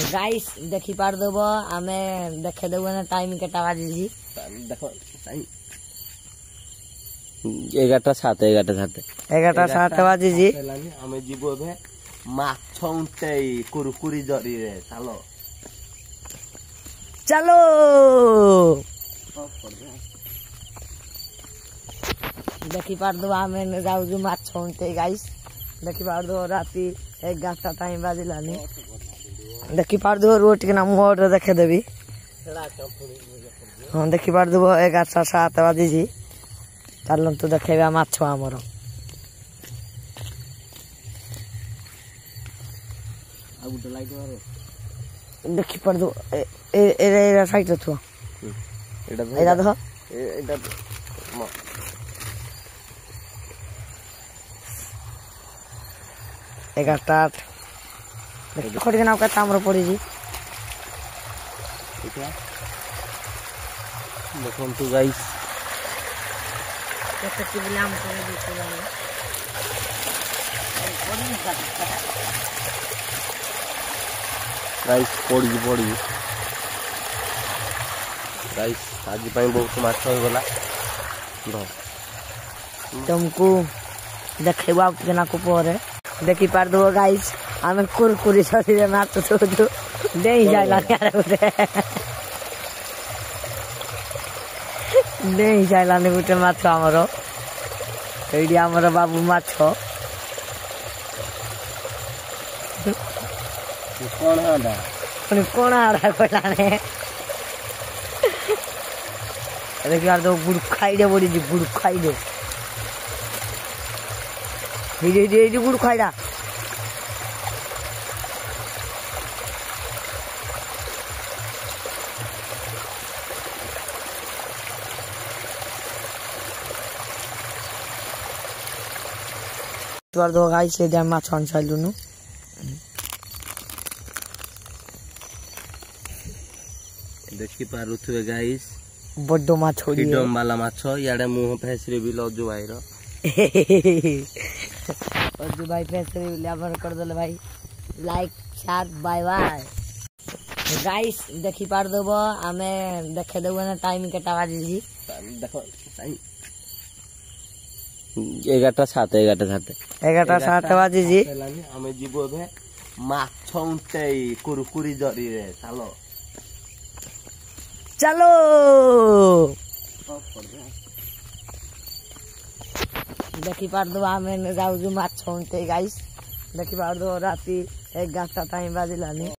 Guys देखी पार देव आम देखे देव ना टाइम केटा बाजी देखो 11:07 बाजी आम जीव ए माछ उठेई कुरकुरी जरी रे चलो चलो देखी पार देव आम जाऊ माछ उठे गाइस देखी पार देव राति 11टा टाइम बाजिलानी देखी पार देव रोड के ना मोड़ देखे देवी हाँ देखी पार देव 11:07 बाजी चल तू देखेगा माछ आमर देखी पार देव साइड थुआ एटा देख एगारटा खड़ी नाव केता आमर पड़ी देखु गाइस गाइस पड़ी गाइस आज बहुत माछ हो गला तुमको देखेबा केना को पर देखी पार दो गाइस आमे कुरकुरी शरीर माछ तो देई जाला देई जाला ने गुटे माछ हमरो एडी हमरो बाबू माछ कोण हाड़ा कोलाने देखी यार तो गुड़ खाई दे बड़ी गुड़ खाई दे ये गुड़ खाईडा दो गाइस से दे माछ अनसाइलु नु देखी पारुथुए गाइस बड्डो माछ छोड़ी फ्रीडम वाला माछ याडे मुंह फेसरे भी लजु भाई रो लजु भाई फेसरे भी लेबर कर देले भाई like share bye bye guys देखी पार देबो आमे देखे देबो ना टाइम केटा बाजी देखो 11:07 बाजी आमे जीव ए माछ उठेई कुरकुरी जरी रे चलो चलो देखी पार दो आम जाऊ माछ उठे गाइस देखी पार दो राति 11टा टाइम बाजिलानी।